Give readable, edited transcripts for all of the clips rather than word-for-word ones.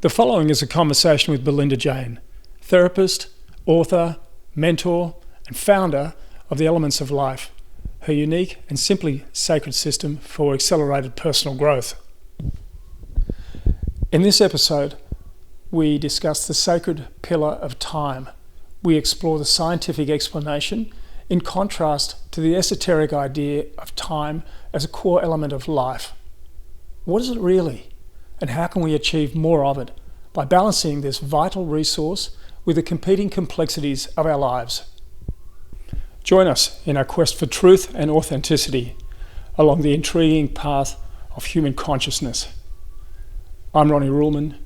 The following is a conversation with Belinda Jane, therapist, author, mentor, and founder of The Elements of Life, her unique and simply sacred system for accelerated personal growth. In this episode, we discuss the sacred pillar of time. We explore the scientific explanation in contrast to the esoteric idea of time as a core element of life. What is it really? And how can we achieve more of it by balancing this vital resource with the competing complexities of our lives? Join us in our quest for truth and authenticity along the intriguing path of human consciousness. I'm Ronnie Ruhlman.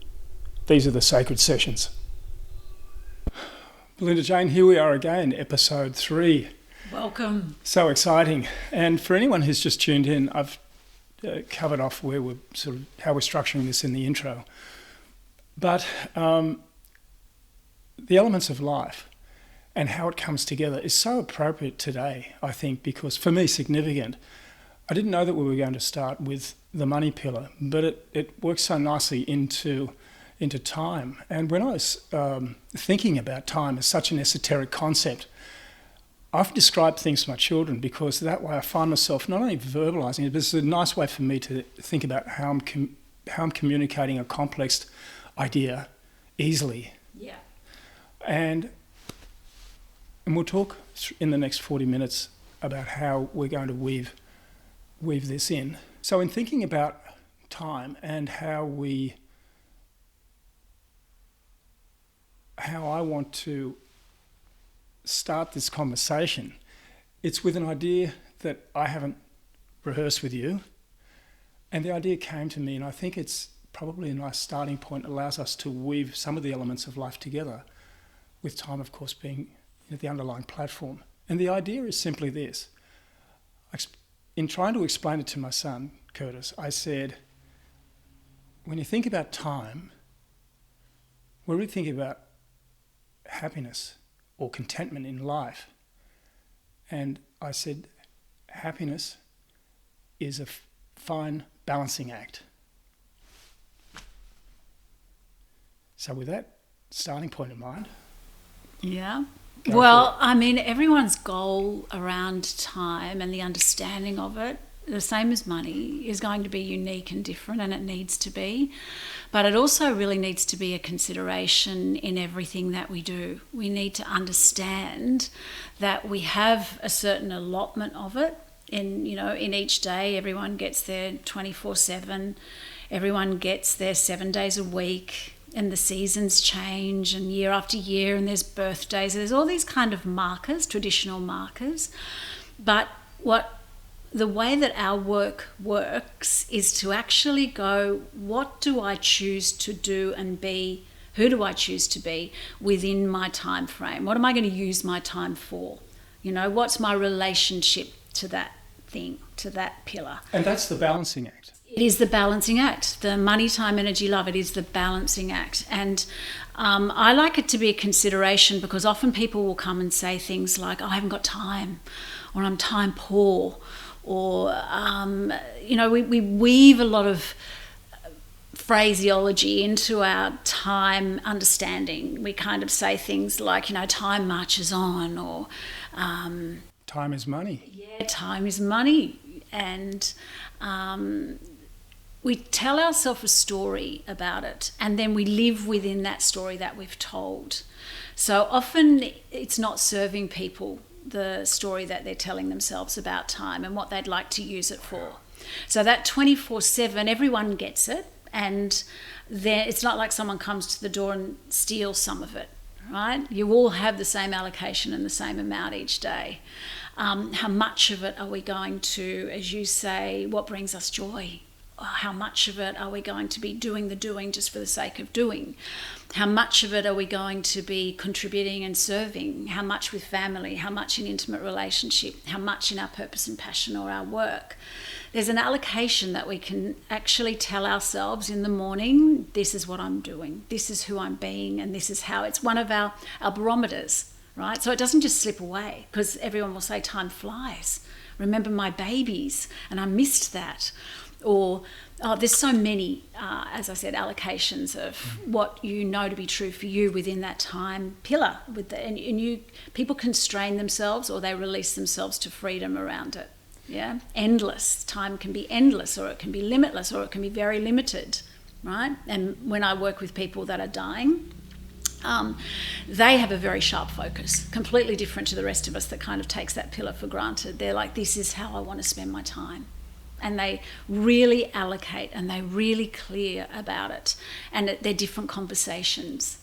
These are the Sacred Sessions. Belinda Jane, here we are again, episode 3. Welcome. So exciting. And for anyone who's just tuned in, I've covered off where we're sort of how we're structuring this in the intro. But the elements of life and how it comes together is so appropriate today, I think, because for me, significant. I didn't know that we were going to start with the money pillar, but it works so nicely into time. And when I was thinking about time as such an esoteric concept, I've described things to my children because that way I find myself not only verbalizing it, but it's a nice way for me to think about how I'm communicating a complex idea easily. Yeah. And we'll talk in the next 40 minutes about how we're going to weave this in. So in thinking about time and how I want to start this conversation, it's with an idea that I haven't rehearsed with you, and the idea came to me, and I think it's probably a nice starting point. It allows us to weave some of the elements of life together, with time, of course, being the underlying platform. And the idea is simply this. In trying to explain it to my son, Curtis, I said, when you think about time, we're really thinking about happiness or contentment in life. And I said, happiness is a fine balancing act. So with that starting point in mind. Yeah. Well, I mean, everyone's goal around time and the understanding of it, the same as money, is going to be unique and different, and it needs to be. But it also really needs to be a consideration in everything that we do. We need to understand that we have a certain allotment of it. In each day, everyone gets their 24/7. Everyone gets their 7 days a week. And the seasons change, and year after year, and there's birthdays. There's all these kind of markers, traditional markers. But the way that our work works is to actually go, what do I choose to do and be? Who do I choose to be within my time frame? What am I going to use my time for? What's my relationship to that thing, to that pillar? And that's the balancing act. It is the balancing act. The money, time, energy, love, it is the balancing act. And I like it to be a consideration, because often people will come and say things like, I haven't got time, or I'm time poor, or, we weave a lot of phraseology into our time understanding. We kind of say things like, time marches on, or... time is money. Yeah, time is money. And... we tell ourselves a story about it, and then we live within that story that we've told. So often it's not serving people, the story that they're telling themselves about time and what they'd like to use it for. So that 24/7, everyone gets it, and it's not like someone comes to the door and steals some of it, right? You all have the same allocation and the same amount each day. How much of it are we going to, as you say, what brings us joy? How much of it are we going to be doing the doing just for the sake of doing? How much of it are we going to be contributing and serving? How much with family? How much in intimate relationship? How much in our purpose and passion or our work? There's an allocation that we can actually tell ourselves in the morning, this is what I'm doing, this is who I'm being, and this is how. It's one of our barometers, right? So it doesn't just slip away, because everyone will say time flies. Remember my babies, and I missed that. or there's so many, as I said, allocations of what you know to be true for you within that time pillar. People constrain themselves, or they release themselves to freedom around it. Yeah, endless. Time can be endless, or it can be limitless, or it can be very limited, right? And when I work with people that are dying, they have a very sharp focus, completely different to the rest of us that kind of takes that pillar for granted. They're like, this is how I want to spend my time. And they really allocate, and they're really clear about it. And they're different conversations,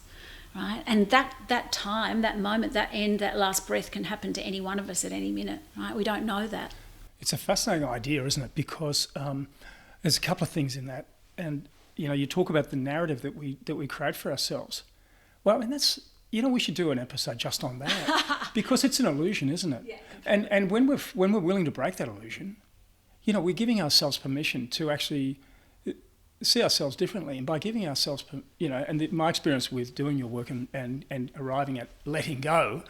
right? And that time, that moment, that end, that last breath can happen to any one of us at any minute, right? We don't know that. It's a fascinating idea, isn't it? Because there's a couple of things in that. And, you talk about the narrative that we create for ourselves. Well, and that's, we should do an episode just on that because it's an illusion, isn't it? Yeah. And when we're willing to break that illusion, we're giving ourselves permission to actually see ourselves differently. And by giving ourselves, my experience with doing your work and arriving at letting go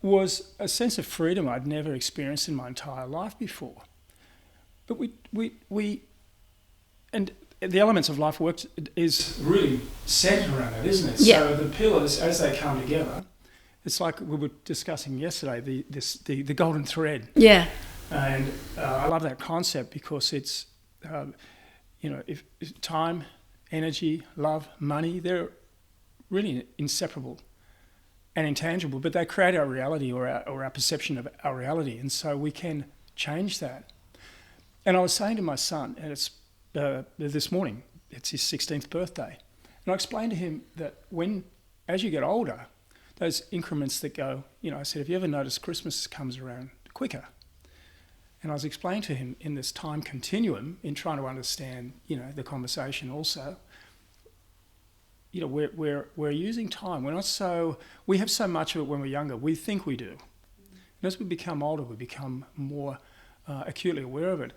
was a sense of freedom I'd never experienced in my entire life before. But the elements of life work is really centered around that, isn't it? Yeah. So the pillars, as they come together, it's like we were discussing yesterday, the golden thread. Yeah. And I love that concept because it's, if time, energy, love, money, they're really inseparable and intangible, but they create our reality or our perception of our reality. And so we can change that. And I was saying to my son, and it's this morning, it's his 16th birthday. And I explained to him that as you get older, those increments that go, I said, have you ever noticed Christmas comes around quicker? And I was explaining to him in this time continuum, in trying to understand, the conversation also, we're using time. We have so much of it when we're younger. We think we do. And as we become older, we become more acutely aware of it.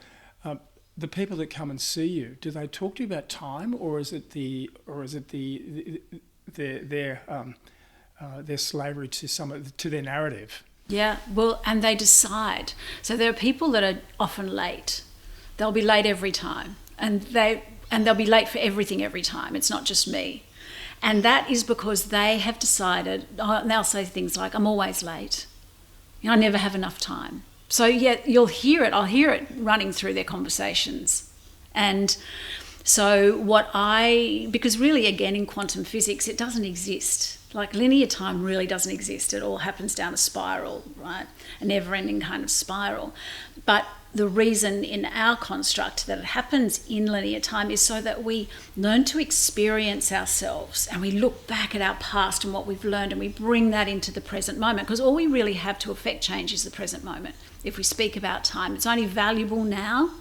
The people that come and see you, do they talk to you about time, or is it their slavery to their narrative? Yeah, well, and they decide. So there are people that are often late. They'll be late every time, and they'll be late for everything every time. It's not just me, and that is because they have decided. They'll say things like, "I'm always late. I never have enough time." So yeah, you'll hear it. I'll hear it running through their conversations. And so because really, again, in quantum physics, it doesn't exist. Like linear time really doesn't exist. It all happens down a spiral, right? A never-ending kind of spiral. But the reason in our construct that it happens in linear time is so that we learn to experience ourselves, and we look back at our past and what we've learned, and we bring that into the present moment, because all we really have to affect change is the present moment. If we speak about time, it's only valuable now.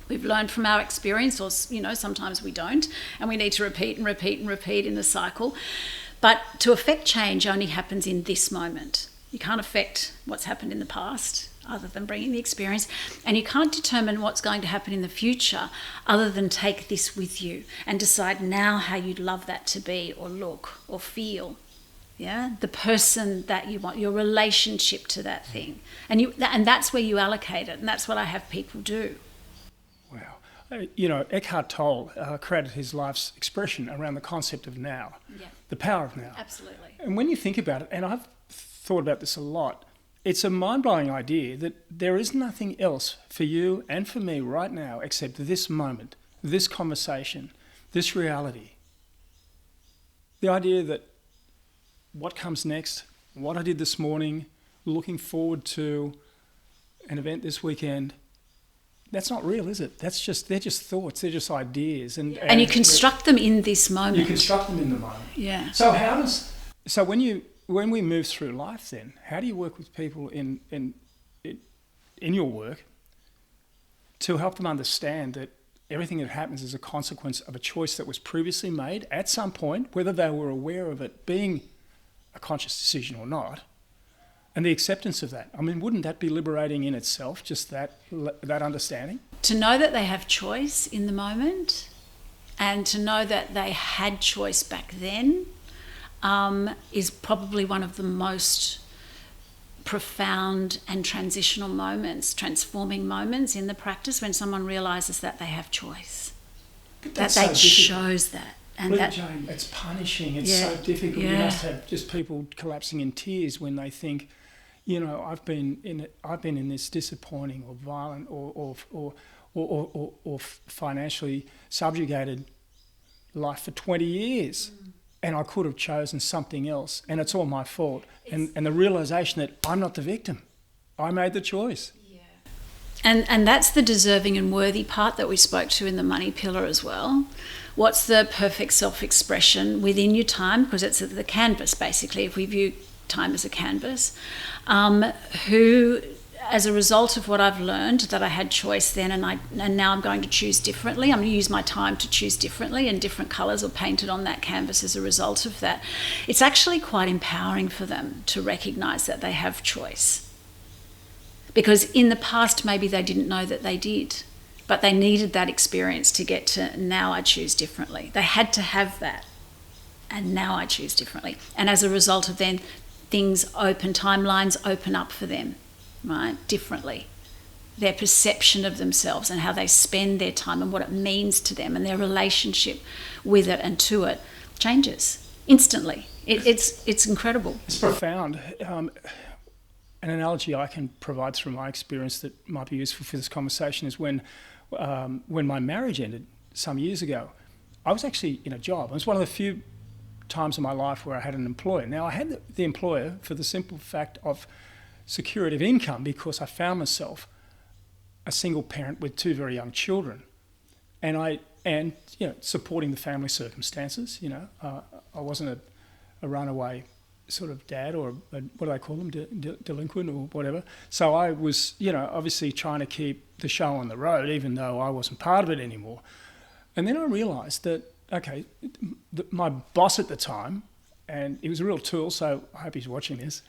We've learned from our experience, or sometimes we don't, and we need to repeat and repeat and repeat in the cycle. But to affect change only happens in this moment. You can't affect what's happened in the past other than bringing the experience, and you can't determine what's going to happen in the future other than take this with you and decide now how you'd love that to be or look or feel. Yeah, the person that you want, your relationship to that thing, and that's where you allocate it, and that's what I have people do. Wow. Eckhart Tolle created his life's expression around the concept of now, the power of now. Absolutely. And when you think about it, and I've thought about this a lot, it's a mind-blowing idea that there is nothing else for you and for me right now except this moment, this conversation, this reality. The idea that what comes next, what I did this morning, looking forward to an event this weekend, that's not real, is it? They're just thoughts, they're just ideas. And you construct them in this moment. You construct them in the moment. Yeah. So when we move through life then, how do you work with people in your work to help them understand that everything that happens is a consequence of a choice that was previously made at some point, whether they were aware of it being a conscious decision or not, and the acceptance of that? I mean, wouldn't that be liberating in itself, just that understanding? To know that they have choice in the moment, and to know that they had choice back then, is probably one of the most profound and transitional moments, transforming moments in the practice when someone realises that they have choice. That they shows that. And Belinda Jane, it's punishing. It's so difficult. You must have just people collapsing in tears when they think, you know, I've been in this disappointing or violent or financially subjugated life for 20 years. And I could have chosen something else, and it's all my fault. And the realisation that I'm not the victim. I made the choice. Yeah. And that's the deserving and worthy part that we spoke to in the money pillar as well. What's the perfect self-expression within your time? Because it's the canvas, basically, if we view time as a canvas. Who, as a result of what I've learned, that I had choice then and now I'm going to choose differently. I'm going to use my time to choose differently, and different colours are painted on that canvas as a result of that. It's actually quite empowering for them to recognise that they have choice. Because in the past, maybe they didn't know that they did, but they needed that experience to get to now I choose differently. They had to have that, and now I choose differently. And as a result of then, timelines open up for them. Right, differently. Their perception of themselves and how they spend their time and what it means to them and their relationship with it and to it changes instantly. It's incredible. It's profound. An analogy I can provide through my experience that might be useful for this conversation is when my marriage ended some years ago. I was actually in a job. It was one of the few times in my life where I had an employer. Now, I had the employer for the simple fact of security of income, because I found myself a single parent with two very young children, and supporting the family circumstances. I wasn't a runaway sort of dad or what do they call them, delinquent or whatever. So I was, obviously trying to keep the show on the road, even though I wasn't part of it anymore. And then I realised that my boss at the time, and he was a real tool, so I hope he's watching this.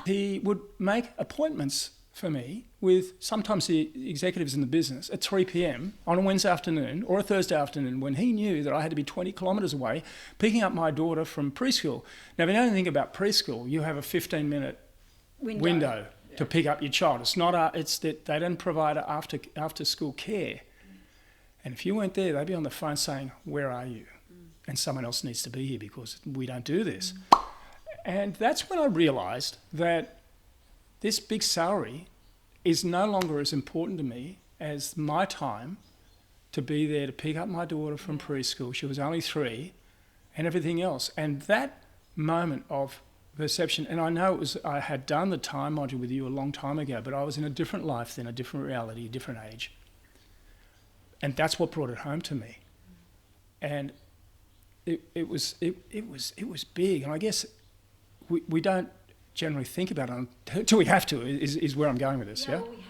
He would make appointments for me with sometimes the executives in the business at 3 p.m. on a Wednesday afternoon or a Thursday afternoon, when he knew that I had to be 20 kilometres away picking up my daughter from preschool. Now, if you know anything about preschool, you have a 15-minute window to pick up your child. It's not it's that they don't provide after school care. And if you weren't there, they'd be on the phone saying, "Where are you?" And someone else needs to be here because we don't do this. And that's when I realised that this big salary is no longer as important to me as my time to be there to pick up my daughter from preschool. She was only 3, and everything else. And that moment of perception, and I know I had done the time module with you a long time ago, but I was in a different life then, a different reality, a different age. And that's what brought it home to me. And it was big. And I guess we don't generally think about it until we have to, is where I'm going with this, yeah? Well, we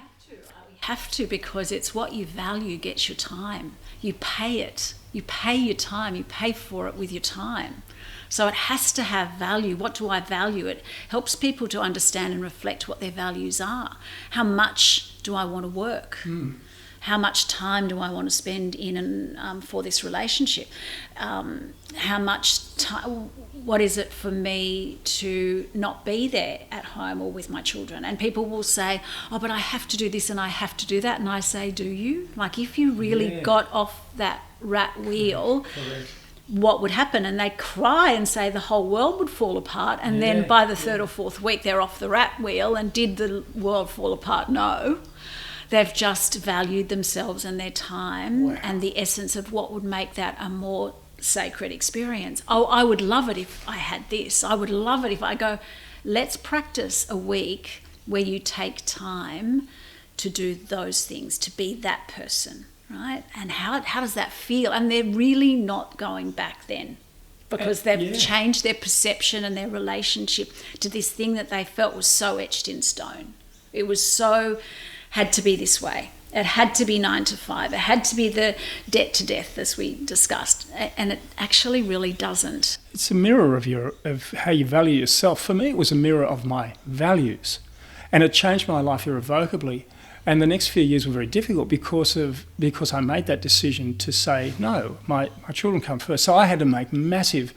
have to, because it's what you value gets your time. You pay it. You pay your time. You pay for it with your time. So it has to have value. What do I value? It helps people to understand and reflect what their values are. How much do I want to work? How much time do I want to spend in and for this relationship? How much time? What is it for me to not be there at home or with my children? And people will say, "Oh, but I have to do this and I have to do that." And I say, "Do you? Like, if you really got off that rat wheel." Correct. What would happen? And they cry and say the whole world would fall apart, and then by the 3rd or 4th week they're off the rat wheel. And did the world fall apart? No. They've just valued themselves and their time and the essence of what would make that a more sacred experience. Oh, I would love it if I had this. I would love it if I go, let's practice a week where you take time to do those things, to be that person, right? And how does that feel? And they're really not going back then, because they've changed their perception and their relationship to this thing that they felt was so etched in stone. It was so... had to be this way. It had to be 9 to 5. It had to be the debt to death, as we discussed. And it actually really doesn't. It's a mirror of how you value yourself. For me, it was a mirror of my values. And it changed my life irrevocably. And the next few years were very difficult because I made that decision to say, no, my children come first. So I had to make massive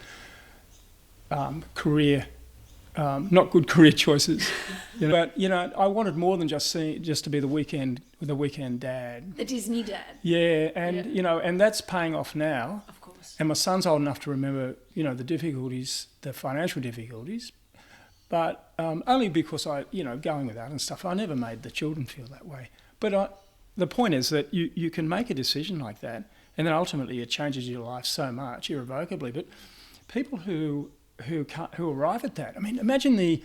career not good career choices. But I wanted more than just to be the weekend dad. The Disney dad. Yeah, and and that's paying off now. Of course. And my son's old enough to remember, the difficulties, the financial difficulties. But only because going with that and stuff, I never made the children feel that way. But the point is that you can make a decision like that, and then ultimately it changes your life so much irrevocably. But people who arrive at that, I mean, imagine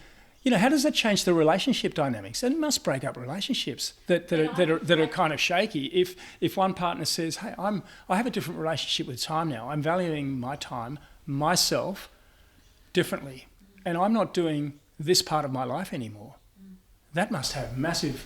how does that change the relationship dynamics? It must break up relationships that are kind of shaky. If one partner says, "Hey, I have a different relationship with time now. I'm valuing my time, myself, differently, and I'm not doing this part of my life anymore." That must have massive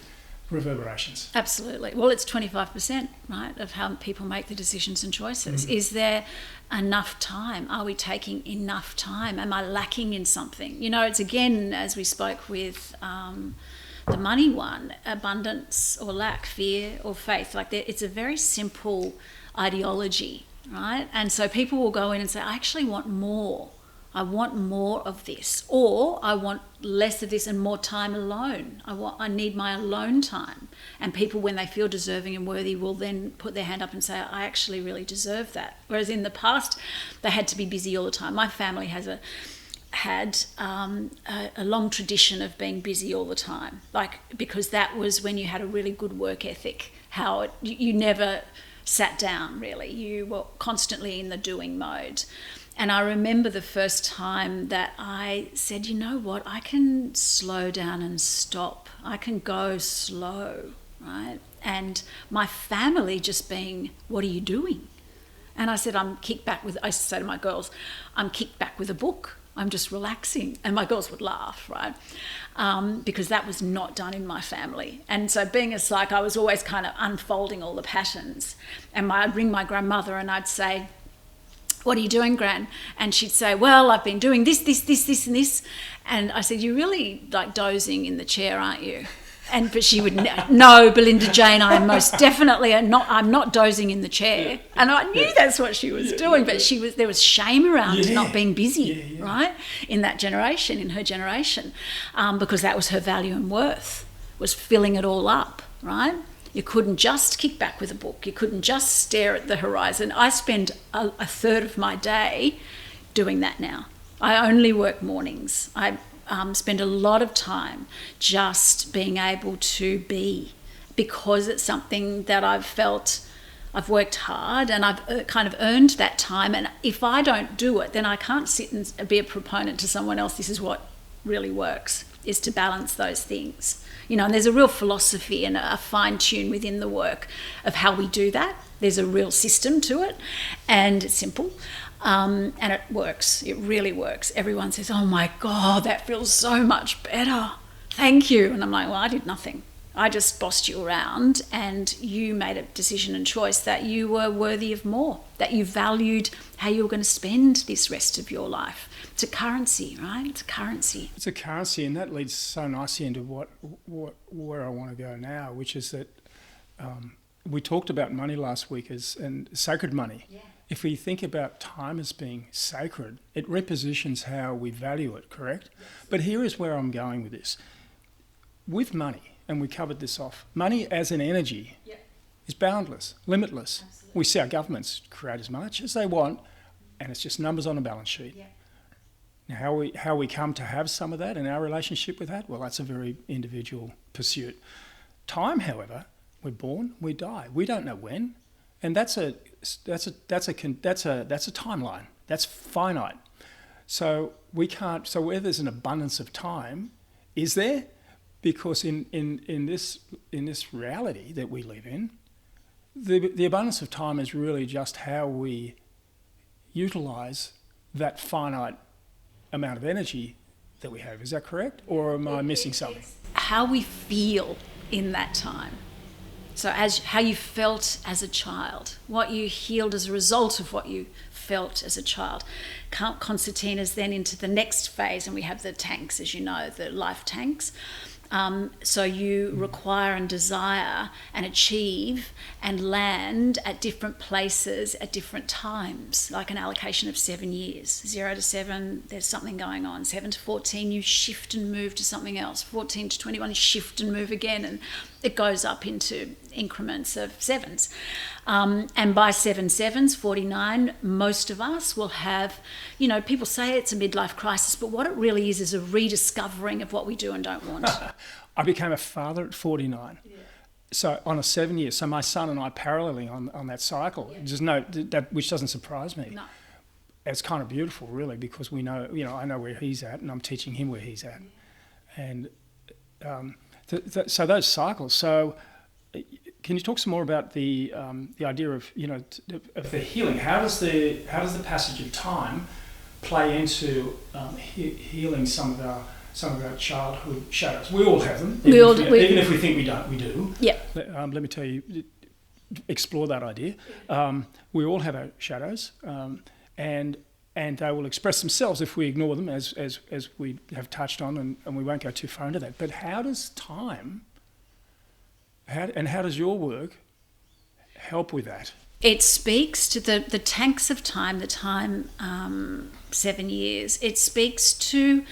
reverberations. Absolutely. Well, it's 25%, right, of how people make the decisions and choices. Is there enough time? Are we taking enough time? Am I lacking in something? It's again, as we spoke with the money one, abundance or lack, fear or faith. It's a very simple ideology, right? And so people will go in and say, I actually want more. I want more of this, or I want less of this and more time alone. I need my alone time. And people, when they feel deserving and worthy, will then put their hand up and say, I actually really deserve that. Whereas in the past, they had to be busy all the time. My family had a long tradition of being busy all the time, because that was when you had a really good work ethic. You never sat down, really. You were constantly in the doing mode. And I remember the first time that I said, you know what, I can slow down and stop. I can go slow, right? And my family just being, what are you doing? And I said, I used to say to my girls, I'm kicked back with a book. I'm just relaxing. And my girls would laugh, right? Because that was not done in my family. And so being a psych, I was always kind of unfolding all the patterns. And I'd ring my grandmother and I'd say, what are you doing, Gran? And she'd say, well, I've been doing this, and this. And I said, you're really dozing in the chair, aren't you? But she would, no, Belinda Jane, I am most definitely not. I'm not dozing in the chair. And I knew that's what she was doing, but there was shame around not being busy, right? In that generation, in her generation, because that was her value and worth, was filling it all up, right? You couldn't just kick back with a book. You couldn't just stare at the horizon. I spend a third of my day doing that now. I only work mornings. I spend a lot of time just being able to be, because it's something that I've felt I've worked hard and I've kind of earned that time. And if I don't do it, then I can't sit and be a proponent to someone else. This is what really works, is to balance those things. And there's a real philosophy and a fine tune within the work of how we do that. There's a real system to it, and it's simple, and it works. It really works. Everyone says, oh my God, that feels so much better. Thank you. And I'm like, well, I did nothing. I just bossed you around, and you made a decision and choice that you were worthy of more, that you valued how you were going to spend this rest of your life. It's a currency, right? It's a currency. It's a currency, and that leads so nicely into where I want to go now, which is that we talked about money last week and sacred money. Yeah. If we think about time as being sacred, it repositions how we value it, correct? Yes. But here is where I'm going with this. With money, and we covered this off, money as an energy is boundless, limitless. Absolutely. We see our governments create as much as they want, and it's just numbers on a balance sheet. Yeah. Now, how we come to have some of that in our relationship with that, well, that's a very individual pursuit. Time, however, we're born, we die. We don't know when, and that's a timeline. That's finite. So we can't. So where there's an abundance of time, is there? Because in this reality that we live in, the abundance of time is really just how we utilise that finite amount of energy that we have. Is that correct? Or am I missing something? How we feel in that time. So how you felt as a child, what you healed as a result of what you felt as a child. concertinas then into the next phase, and we have the tanks, as you know, the life tanks. So you require and desire and achieve and land at different places at different times, like an allocation of 7 years. 0 to 7, there's something going on. 7 to 14, you shift and move to something else. 14 to 21, you shift and move again, and it goes up into increments of sevens. And by 7 sevens, 49, most of us will have, people say it's a midlife crisis, but what it really is a rediscovering of what we do and don't want. I became a father at 49. Yeah. So on a 7 year, so my son and I paralleling on that cycle, just that, which doesn't surprise me. No. It's kind of beautiful, really, because we know, I know where he's at, and I'm teaching him where he's at. And so those cycles. So can you talk some more about the idea of of the healing? How does the passage of time play into healing some of our childhood shadows? We all have them. Even if we think we don't, we do. Yeah. Let me tell you, explore that idea. We all have our shadows, and they will express themselves if we ignore them, as we have touched on, and we won't go too far into that. But how does time, how does your work help with that? It speaks to the tanks of time, the time 7 years. It speaks to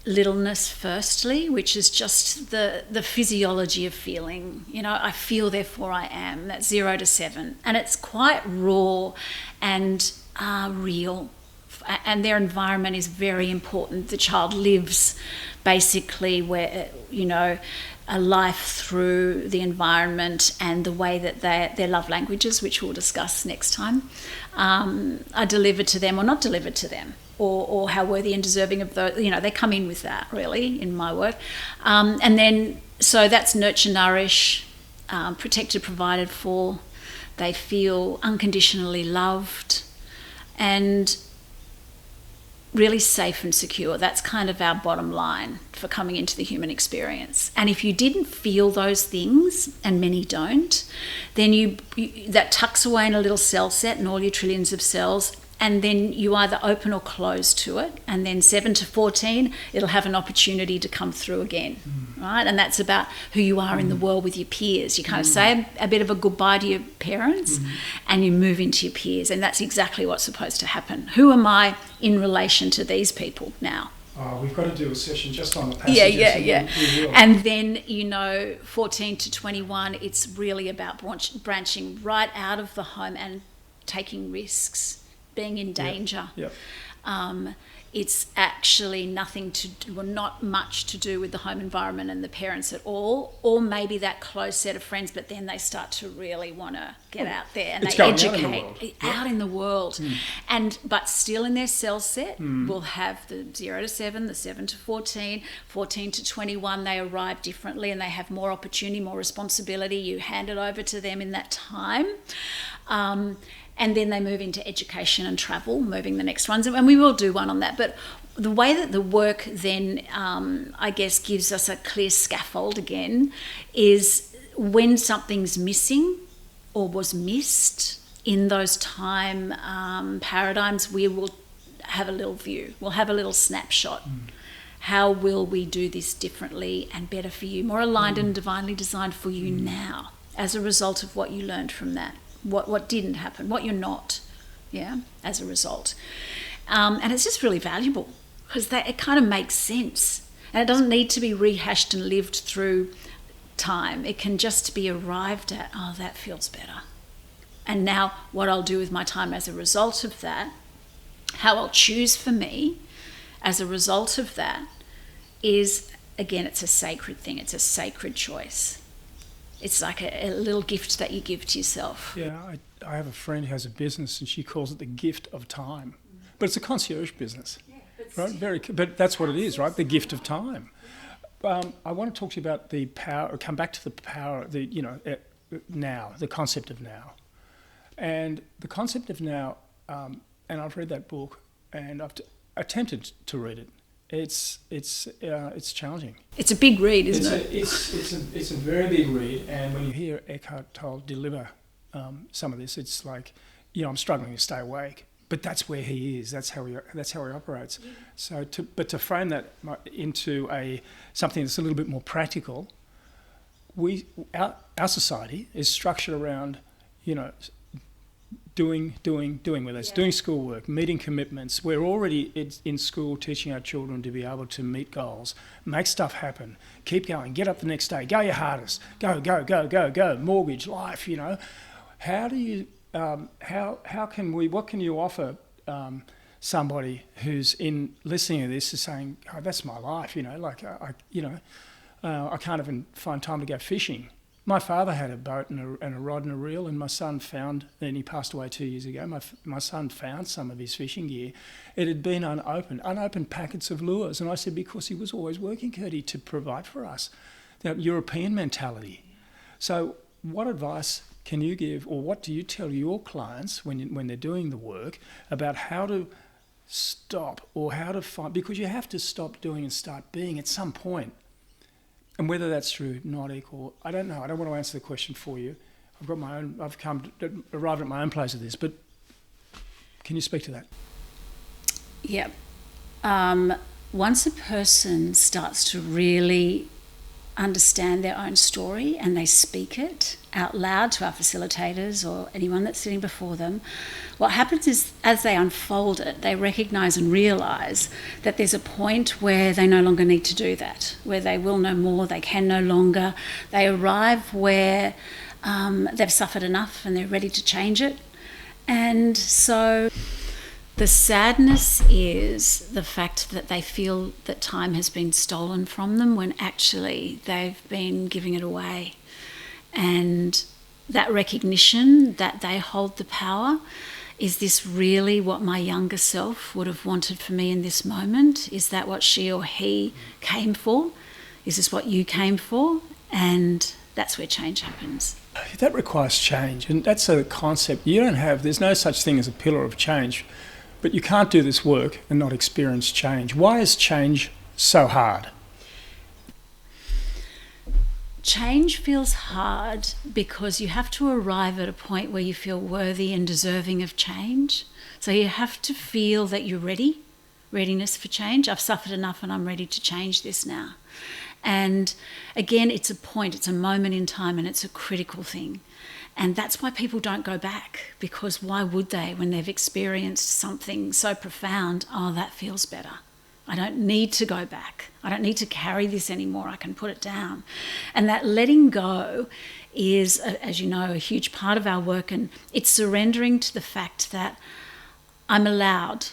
littleness firstly, which is just the physiology of feeling. I feel, therefore I am. That's 0 to 7. And it's quite raw and real. And their environment is very important. The child lives basically where, a life through the environment and the way that their love languages, which we'll discuss next time, are delivered to them or not delivered to them, or how worthy and deserving of those. They come in with that, really, in my work. And then, so that's nurture, nourish, protected, provided for. They feel unconditionally loved and really safe and secure. That's kind of our bottom line for coming into the human experience. And if you didn't feel those things, and many don't, then that tucks away in a little cell set and all your trillions of cells, and then you either open or close to it, and then 7 to 14, it'll have an opportunity to come through again, right? And that's about who you are in the world with your peers. You kind of say a bit of a goodbye to your parents, and you move into your peers, and that's exactly what's supposed to happen. Who am I in relation to these people now? Oh, we've got to do a session just on the passages. Yeah. And then, 14 to 21, it's really about branching right out of the home and taking risks, being in danger. Yep. It's actually nothing to do, or not much to do with the home environment and the parents at all, or maybe that close set of friends, but then they start to really want to get out there and they educate out in the world. But still in their cell set, we'll have the 0 to 7, the 7 to 14, 14 to 21, they arrive differently and they have more opportunity, more responsibility. You hand it over to them in that time. And then they move into education and travel, moving the next ones. And we will do one on that. But the way that the work then, I guess, gives us a clear scaffold again is when something's missing or was missed in those time paradigms, we will have a little view. We'll have a little snapshot. How will we do this differently and better for you, more aligned and divinely designed for you now as a result of what you learned from that? What didn't happen, what you're not, as a result. And it's just really valuable because it kind of makes sense. And it doesn't need to be rehashed and lived through time. It can just be arrived at, oh, that feels better. And now what I'll do with my time as a result of that, how I'll choose for me as a result of that is, again, it's a sacred thing. It's a sacred choice. It's like a little gift that you give to yourself. Yeah, I have a friend who has a business and she calls it the gift of time. But it's a concierge business, right? But that's what it is, right? The gift of time. I want to talk to you about the power, or come back to the power, now, the concept of now. And the concept of now, and I've read that book and I've attempted to read it. It's challenging. It's a big read, isn't it? It's a very big read, and when you hear Eckhart Tolle deliver some of this, it's like, I'm struggling to stay awake but that's where he is. That's how he operates. Yeah. So, to frame that into something that's a little bit more practical, our society is structured around, doing, whether it's doing schoolwork, meeting commitments. We're already in school teaching our children to be able to meet goals, make stuff happen, keep going, get up the next day, go your hardest, go, mortgage, life, How do you, what can you offer somebody who's listening to this is saying, oh, that's my life, I can't even find time to go fishing. My father had a boat and a rod and a reel, and my son found, and he passed away 2 years ago, my son found some of his fishing gear. It had been unopened packets of lures. And I said, because he was always working, Curtie, to provide for us. That European mentality. So what advice can you give, or what do you tell your clients when they're doing the work about how to stop, or how to find, because you have to stop doing and start being at some point. And whether that's through hypnotic or, I don't know, I don't want to answer the arrived at my own place of this, but can you speak to that? Yeah. Once a person starts to really understand their own story and they speak it out loud to our facilitators or anyone that's sitting before them, what happens is, as they unfold it, they recognise and realise that there's a point where they no longer need to do that, where they will no more, they can no longer. They arrive where they've suffered enough and they're ready to change it. And so the sadness is the fact that they feel that time has been stolen from them when actually they've been giving it away. And that recognition that they hold the power, is this really what my younger self would have wanted for me in this moment? Is that what she or he came for? Is this what you came for? And that's where change happens. That requires change, and that's a concept there's no such thing as a pillar of change. But you can't do this work and not experience change. Why is change so hard? Change feels hard because you have to arrive at a point where you feel worthy and deserving of change. So you have to feel that you're ready, readiness for change. I've suffered enough and I'm ready to change this now. And again, it's a moment in time, and it's a critical thing. And that's why people don't go back, because why would they when they've experienced something so profound? Oh, that feels better. I don't need to go back. I don't need to carry this anymore. I can put it down. And that letting go is, as you know, a huge part of our work, and it's surrendering to the fact that I'm allowed.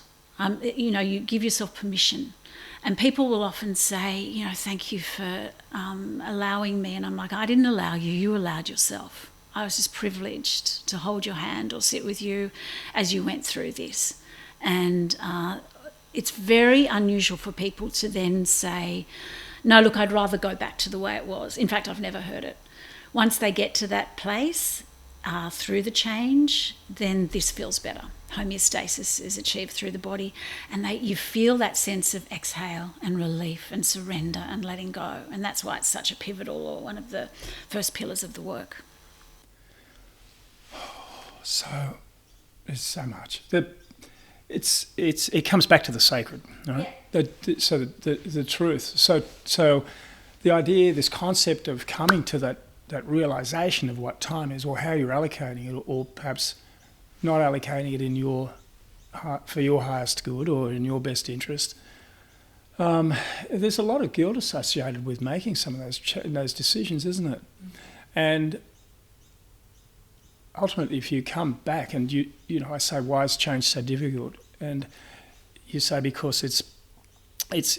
You give yourself permission. And people will often say, thank you for allowing me. And I'm like, I didn't allow you. You allowed yourself. I was just privileged to hold your hand or sit with you as you went through this. And it's very unusual for people to then say, no, look, I'd rather go back to the way it was. In fact, I've never heard it. Once they get to that place through the change, then this feels better. Homeostasis is achieved through the body, and you feel that sense of exhale and relief and surrender and letting go. And that's why it's such a pivotal, or one of the first pillars of the work. So there's so much. It comes back to the sacred, right? Yeah. The truth. So the idea, this concept of coming to that realization of what time is, or how you're allocating it, or perhaps not allocating it for your highest good or in your best interest. There's a lot of guilt associated with making some of those decisions, isn't it? And ultimately, if you come back and I say, why is change so difficult? And you say, because it's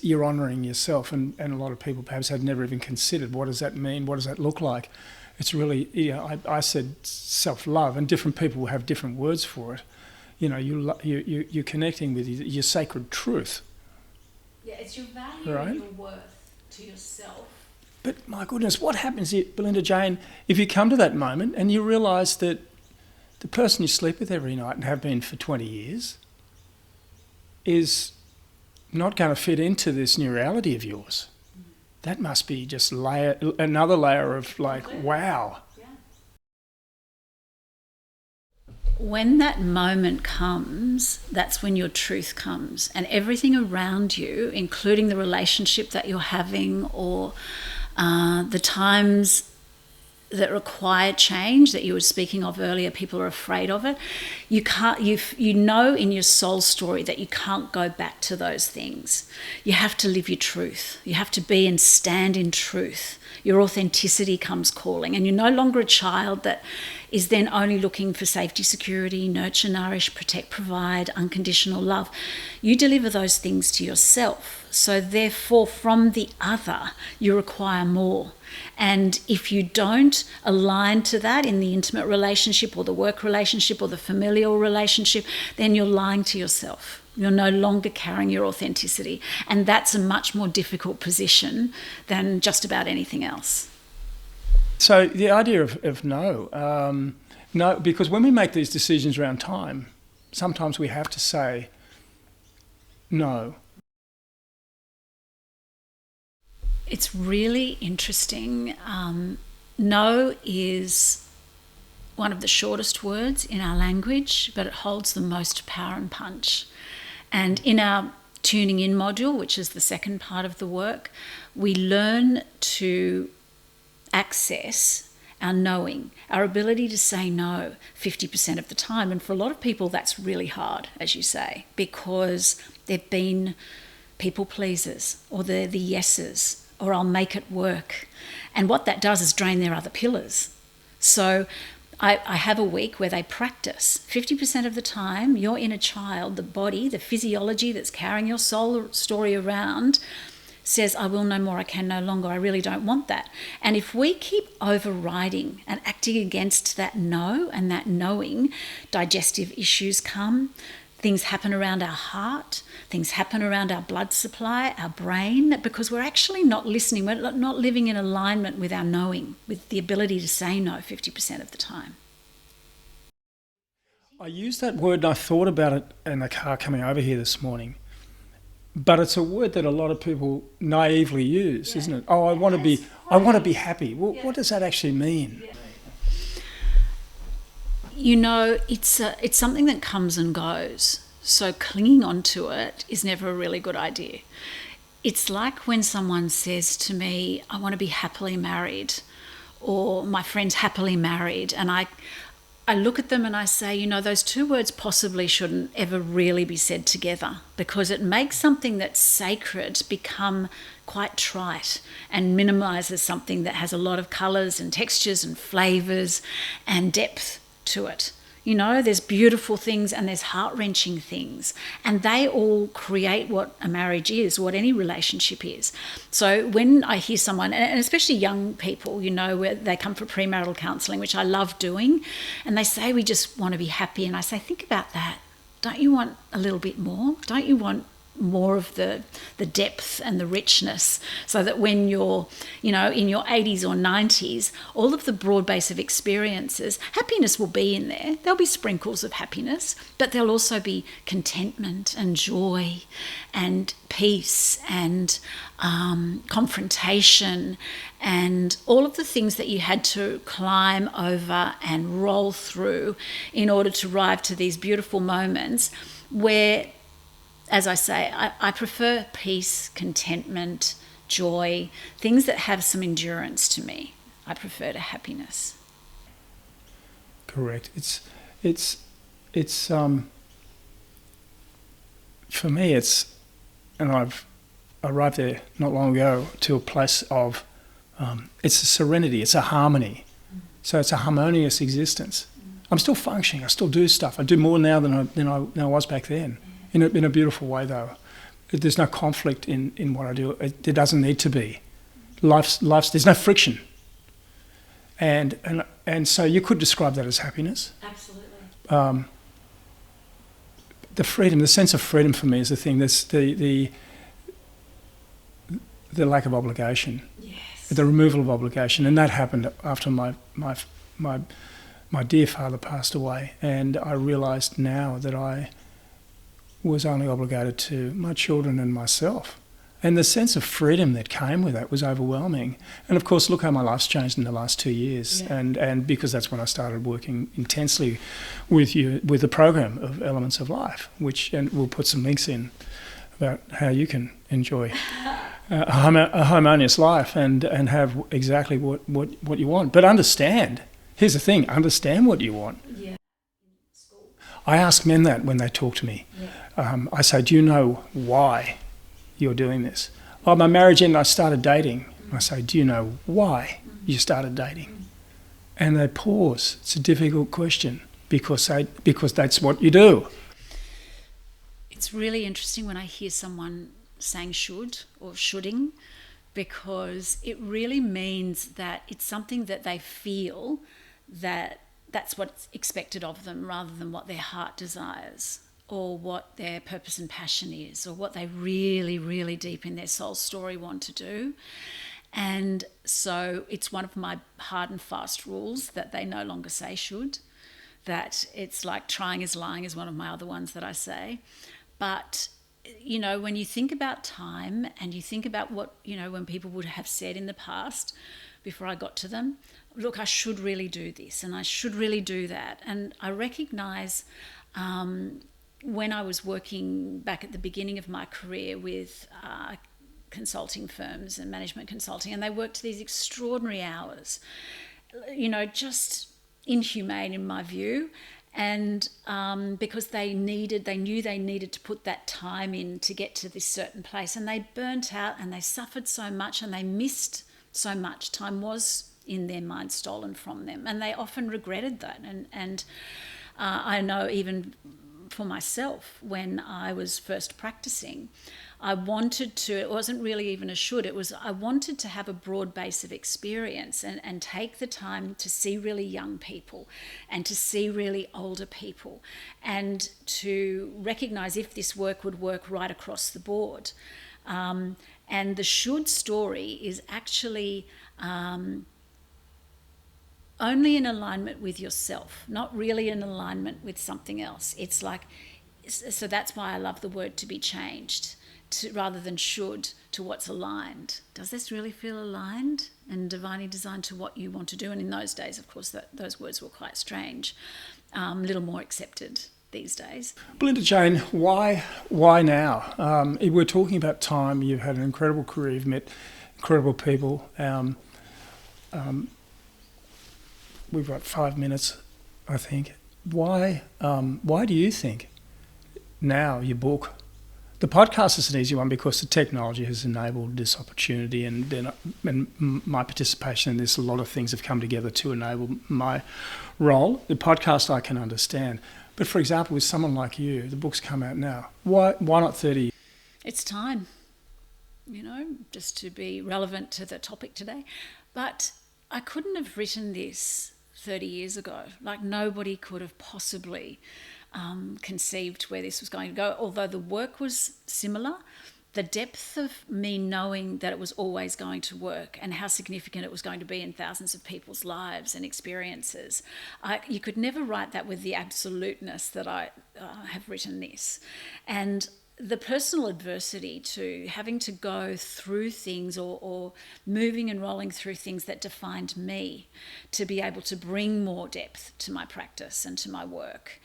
you're honouring yourself, and a lot of people perhaps have never even considered, what does that mean? What does that look like? It's really, I said self-love, and different people will have different words for it. You're connecting with your sacred truth. Yeah, it's your value, right? And your worth to yourself. But my goodness, what happens here, Belinda Jane, if you come to that moment and you realise that the person you sleep with every night and have been for 20 years is not going to fit into this new reality of yours? That must be just another layer of like, wow. When that moment comes, that's when your truth comes, and everything around you, including the relationship that you're having or the times that require change that you were speaking of earlier, people are afraid of it. You know in your soul story that you can't go back to those things. You have to live your truth. You have to be and stand in truth. Your authenticity comes calling, and you're no longer a child that is then only looking for safety, security, nurture, nourish, protect, provide, unconditional love. You deliver those things to yourself. So therefore, from the other, you require more. And if you don't align to that in the intimate relationship or the work relationship or the familial relationship, then you're lying to yourself. You're no longer carrying your authenticity. And that's a much more difficult position than just about anything else. So the idea of no, because when we make these decisions around time, sometimes we have to say no. It's really interesting. No is one of the shortest words in our language, but it holds the most power and punch. And in our tuning in module, which is the second part of the work, we learn to access our knowing, our ability to say no 50% of the time. And for a lot of people, that's really hard, as you say, because they've been people pleasers, or they're the yeses, or I'll make it work. And what that does is drain their other pillars. So I have a week where they practice. 50% of the time, your inner child, the body, the physiology that's carrying your soul story around, says, I will no more, I can no longer, I really don't want that. And if we keep overriding and acting against that no and that knowing, digestive issues come, things happen around our heart, things happen around our blood supply, our brain, because we're actually not listening, we're not living in alignment with our knowing, with the ability to say no 50% of the time. I used that word and I thought about it in the car coming over here this morning. But it's a word that a lot of people naively use, isn't it? Oh, I want to be happy. Well, what does that actually mean? You know, it's something that comes and goes. So clinging onto it is never a really good idea. It's like when someone says to me, I want to be happily married, or my friend's happily married, and I look at them and I say, you know, those two words possibly shouldn't ever really be said together, because it makes something that's sacred become quite trite and minimises something that has a lot of colours and textures and flavours and depth to it. You know, there's beautiful things and there's heart-wrenching things, and they all create what a marriage is, what any relationship is. So when I hear someone, and especially young people, you know, where they come for premarital counselling, which I love doing, and they say, we just want to be happy. And I say, think about that. Don't you want a little bit more? Don't you want more of the depth and the richness, so that when you're, you know, in your 80s or 90s, all of the broad base of experiences, happiness will be in there. There'll be sprinkles of happiness, but there'll also be contentment and joy and peace and confrontation and all of the things that you had to climb over and roll through in order to arrive to these beautiful moments where, as I say, I prefer peace, contentment, joy, things that have some endurance to me. I prefer to happiness. Correct. It's for me, and I've arrived there not long ago to a place of, it's a serenity, it's a harmony. So it's a harmonious existence. I'm still functioning, I still do stuff. I do more now than I was back then. In a beautiful way, though. There's no conflict in what I do. There doesn't need to be. Life's there's no friction. And so you could describe that as happiness. Absolutely. The freedom, the sense of freedom for me is the thing. There's the lack of obligation. Yes. The removal of obligation, and that happened after my dear father passed away, and I realised now that I was only obligated to my children and myself. And the sense of freedom that came with that was overwhelming. And of course, look how my life's changed in the last 2 years. Yeah. And because that's when I started working intensely with you, with the program of Elements of Life, and we'll put some links in about how you can enjoy a harmonious life and have exactly what you want. But understand, here's the thing, understand what you want. Yeah. I ask men that when they talk to me. Yeah. I say, do you know why you're doing this? Oh, my marriage ended, I started dating. I say, do you know why you started dating? And they pause. It's a difficult question because that's what you do. It's really interesting when I hear someone saying should or shoulding, because it really means that it's something that they feel that's what's expected of them rather than what their heart desires or what their purpose and passion is or what they really, really deep in their soul story want to do. And so it's one of my hard and fast rules that they no longer say should, that it's like trying is lying is one of my other ones that I say. But, you know, when you think about time and you think about what, you know, when people would have said in the past before I got to them, look, I should really do this and I should really do that. And I recognise when I was working back at the beginning of my career with consulting firms and management consulting, and they worked these extraordinary hours, you know, just inhumane in my view. And because they knew they needed to put that time in to get to this certain place, and they burnt out and they suffered so much and they missed so much. Time was in their mind stolen from them, and they often regretted that. And I know even for myself, when I was first practicing, I wanted to, it wasn't really even a should, it was I wanted to have a broad base of experience and take the time to see really young people and to see really older people and to recognise if this work would work right across the board. And the should story is actually only in alignment with yourself, not really in alignment with something else. It's like, so that's why I love the word to be changed, rather than should, to what's aligned. Does this really feel aligned and divinely designed to what you want to do? And in those days, of course, those words were quite strange, a little more accepted these days. Belinda Jane, why now? We're talking about time. You've had an incredible career. You've met incredible people. We've got 5 minutes, I think. Why do you think now your book? The podcast is an easy one because the technology has enabled this opportunity, and my participation in this, a lot of things have come together to enable my role. The podcast I can understand. But for example, with someone like you, the book's come out now. Why not 30? It's time, you know, just to be relevant to the topic today. But I couldn't have written this 30 years ago. Like, nobody could have possibly conceived where this was going to go. Although the work was similar, the depth of me knowing that it was always going to work and how significant it was going to be in thousands of people's lives and experiences, you could never write that with the absoluteness that I have written this. And the personal adversity to having to go through things or moving and rolling through things that defined me to be able to bring more depth to my practice and to my work.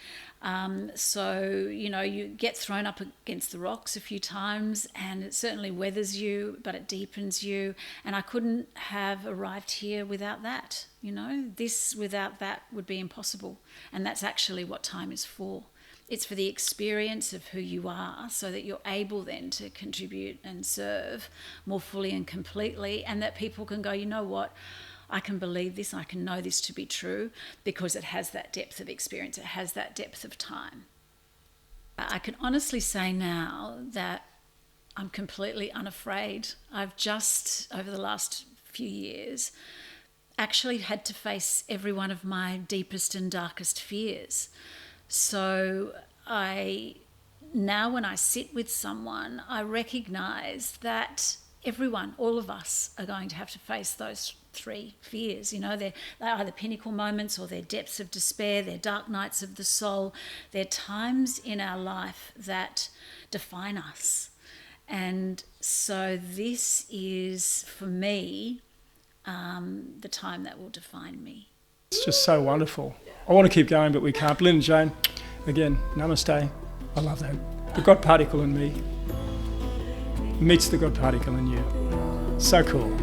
So, you know, you get thrown up against the rocks a few times and it certainly weathers you, but it deepens you. And I couldn't have arrived here without that. You know, this without that would be impossible. And that's actually what time is for. It's for the experience of who you are so that you're able then to contribute and serve more fully and completely, and that people can go, you know what, I can believe this, I can know this to be true because it has that depth of experience, it has that depth of time. I can honestly say now that I'm completely unafraid. I've just, over the last few years, actually had to face every one of my deepest and darkest fears. So now when I sit with someone, I recognise that everyone, all of us, are going to have to face those 3 fears. You know, they're either pinnacle moments or they're depths of despair, they're dark nights of the soul. They're times in our life that define us. And so this is, for me, the time that will define me. It's just so wonderful. I want to keep going, but we can't. Belinda Jane, again, namaste. I love that. The God particle in me meets the God particle in you. So cool.